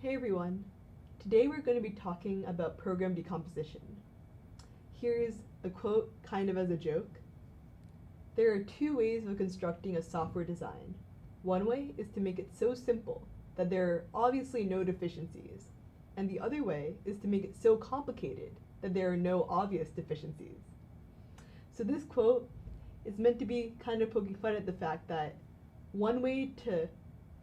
Hey everyone! Today we're going to be talking about program decomposition. Here's a quote kind of as a joke. There are two ways of constructing a software design. One way is to make it so simple that there are obviously no deficiencies, and the other way is to make it so complicated that there are no obvious deficiencies. So this quote is meant to be kind of poking fun at the fact that one way to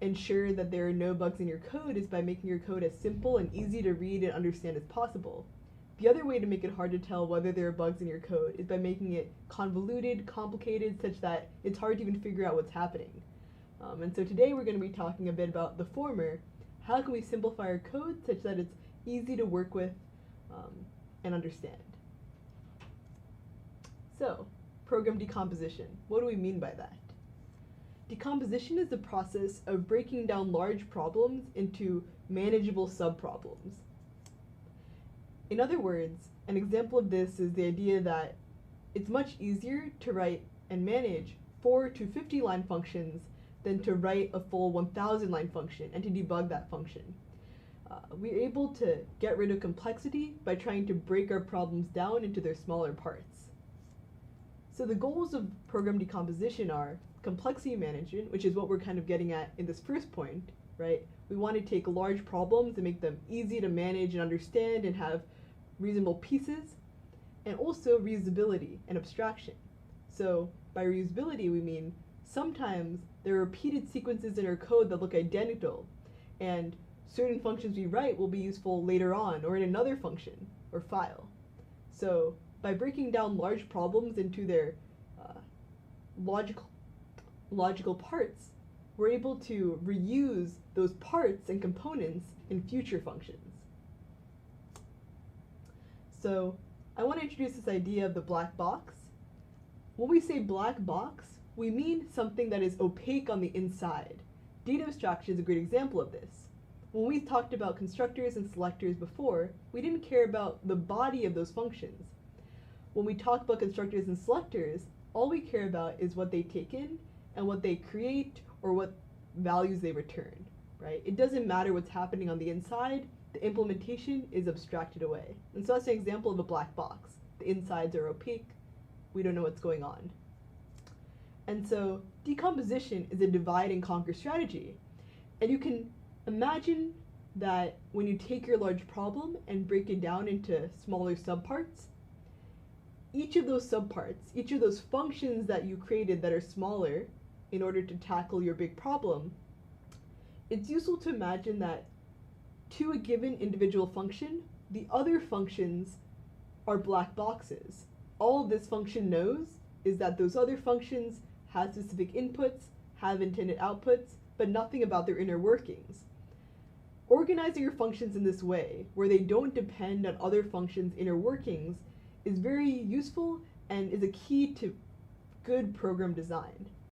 ensure that there are no bugs in your code is by making your code as simple and easy to read and understand as possible. The other way to make it hard to tell whether there are bugs in your code is by making it convoluted, complicated, such that it's hard to even figure out what's happening. And so today we're going to be talking a bit about the former. How can we simplify our code such that it's easy to work with and understand? So, program decomposition. What do we mean by that? Decomposition is the process of breaking down large problems into manageable subproblems. In other words, an example of this is the idea that it's much easier to write and manage 4 to 50 line functions than to write a full 1,000 line function and to debug that function. We're able to get rid of complexity by trying to break our problems down into their smaller parts. So the goals of program decomposition are complexity management, which is what we're kind of getting at in this first point, right? We want to take large problems and make them easy to manage and understand and have reasonable pieces, and also reusability and abstraction. So by reusability, we mean sometimes there are repeated sequences in our code that look identical, and certain functions we write will be useful later on or in another function or file. So by breaking down large problems into their logical parts, we're able to reuse those parts and components in future functions. So I want to introduce this idea of the black box. When we say black box, we mean something that is opaque on the inside. Data abstraction is a great example of this. When we talked about constructors and selectors before, we didn't care about the body of those functions. When we talk about constructors and selectors, all we care about is what they take in and what they create or what values they return, right? It doesn't matter what's happening on the inside, the implementation is abstracted away. And so that's an example of a black box. The insides are opaque, we don't know what's going on. And so decomposition is a divide and conquer strategy. And you can imagine that when you take your large problem and break it down into smaller subparts, each of those subparts, each of those functions that you created that are smaller in order to tackle your big problem, it's useful to imagine that to a given individual function, the other functions are black boxes. All this function knows is that those other functions have specific inputs, have intended outputs, but nothing about their inner workings. Organizing your functions in this way, where they don't depend on other functions' inner workings, is very useful and is a key to good program design.